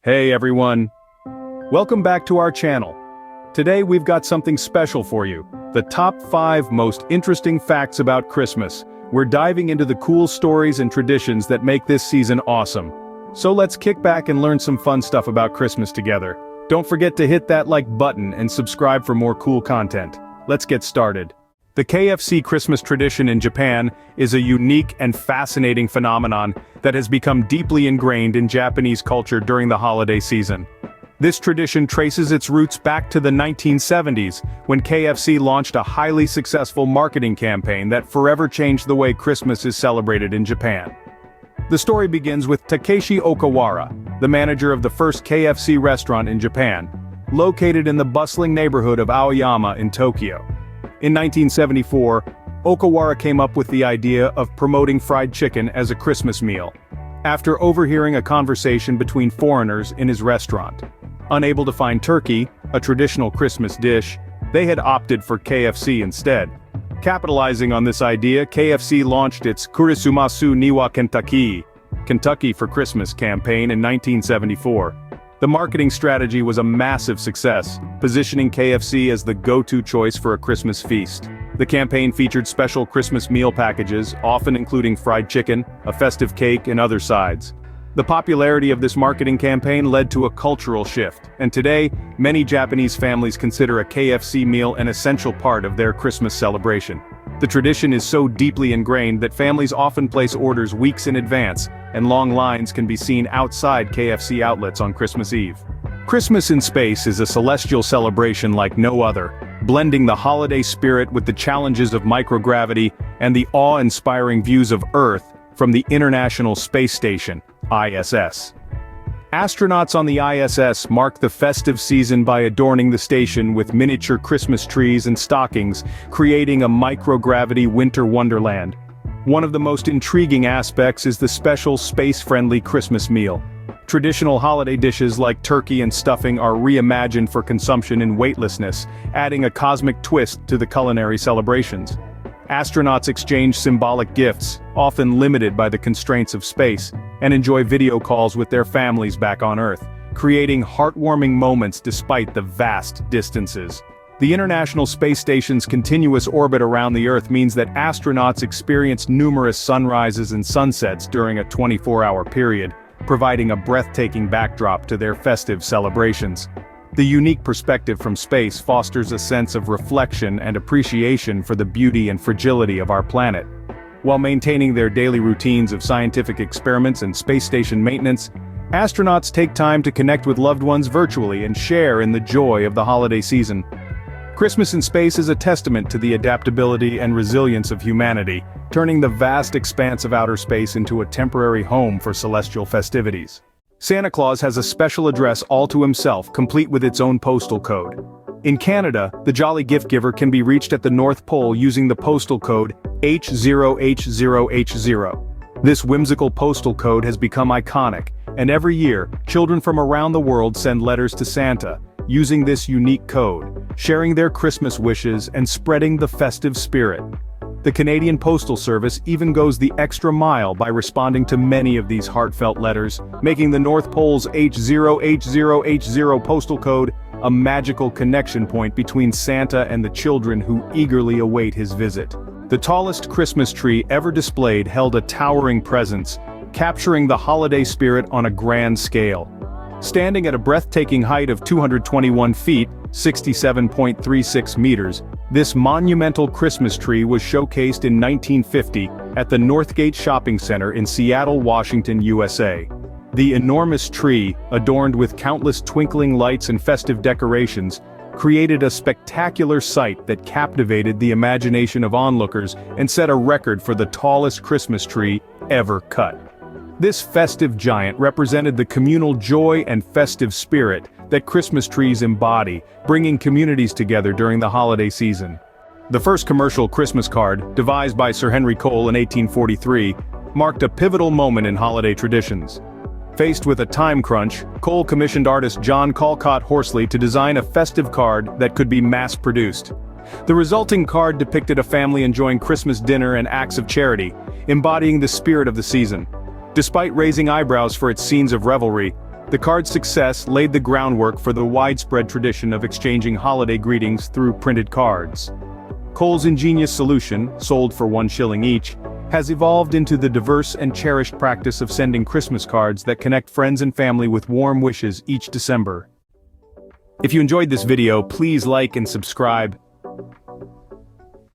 Hey everyone! Welcome back to our channel. Today we've got something special for you. The top 5 most interesting facts about Christmas. We're diving into the cool stories and traditions that make this season awesome. So let's kick back and learn some fun stuff about Christmas together. Don't forget to hit that like button and subscribe for more cool content. Let's get started. The KFC Christmas tradition in Japan is a unique and fascinating phenomenon that has become deeply ingrained in Japanese culture during the holiday season. This tradition traces its roots back to the 1970s, when KFC launched a highly successful marketing campaign that forever changed the way Christmas is celebrated in Japan. The story begins with Takeshi Okawara, the manager of the first KFC restaurant in Japan, located in the bustling neighborhood of Aoyama in Tokyo. In 1974, Okawara came up with the idea of promoting fried chicken as a Christmas meal, after overhearing a conversation between foreigners in his restaurant. Unable to find turkey, a traditional Christmas dish, they had opted for KFC instead. Capitalizing on this idea, KFC launched its Kurisumasu Niwa Kentucky for Christmas campaign in 1974. The marketing strategy was a massive success, positioning KFC as the go-to choice for a Christmas feast. The campaign featured special Christmas meal packages, often including fried chicken, a festive cake, and other sides. The popularity of this marketing campaign led to a cultural shift, and today, many Japanese families consider a KFC meal an essential part of their Christmas celebration. The tradition is so deeply ingrained that families often place orders weeks in advance, and long lines can be seen outside KFC outlets on Christmas Eve. Christmas in space is a celestial celebration like no other, blending the holiday spirit with the challenges of microgravity and the awe-inspiring views of Earth from the International Space Station, ISS. Astronauts on the ISS mark the festive season by adorning the station with miniature Christmas trees and stockings, creating a microgravity winter wonderland. One of the most intriguing aspects is the special space-friendly Christmas meal. Traditional holiday dishes like turkey and stuffing are reimagined for consumption in weightlessness, adding a cosmic twist to the culinary celebrations. Astronauts exchange symbolic gifts, often limited by the constraints of space, and enjoy video calls with their families back on Earth, creating heartwarming moments despite the vast distances. The International Space Station's continuous orbit around the Earth means that astronauts experience numerous sunrises and sunsets during a 24-hour period, providing a breathtaking backdrop to their festive celebrations. The unique perspective from space fosters a sense of reflection and appreciation for the beauty and fragility of our planet. While maintaining their daily routines of scientific experiments and space station maintenance, astronauts take time to connect with loved ones virtually and share in the joy of the holiday season. Christmas in space is a testament to the adaptability and resilience of humanity, turning the vast expanse of outer space into a temporary home for celestial festivities. Santa Claus has a special address all to himself, complete with its own postal code. In Canada, the jolly gift giver can be reached at the North Pole using the postal code H0H0H0. This whimsical postal code has become iconic, and every year, children from around the world send letters to Santa, using this unique code, sharing their Christmas wishes and spreading the festive spirit. The Canadian Postal Service even goes the extra mile by responding to many of these heartfelt letters, making the North Pole's H0H0H0 postal code a magical connection point between Santa and the children who eagerly await his visit. The tallest Christmas tree ever displayed held a towering presence, capturing the holiday spirit on a grand scale. Standing at a breathtaking height of 221 feet, 67.36 meters, this monumental Christmas tree was showcased in 1950 at the Northgate Shopping Center in Seattle, Washington, USA. The enormous tree, adorned with countless twinkling lights and festive decorations, created a spectacular sight that captivated the imagination of onlookers and set a record for the tallest Christmas tree ever cut. This festive giant represented the communal joy and festive spirit that Christmas trees embody, bringing communities together during the holiday season. The first commercial Christmas card, devised by Sir Henry Cole in 1843, marked a pivotal moment in holiday traditions. Faced with a time crunch, Cole commissioned artist John Calcott Horsley to design a festive card that could be mass-produced. The resulting card depicted a family enjoying Christmas dinner and acts of charity, embodying the spirit of the season. Despite raising eyebrows for its scenes of revelry, The card's success laid the groundwork for the widespread tradition of exchanging holiday greetings through printed cards. Cole's ingenious solution, sold for 1 shilling each, has evolved into the diverse and cherished practice of sending Christmas cards that connect friends and family with warm wishes each December. If you enjoyed this video, please like and subscribe,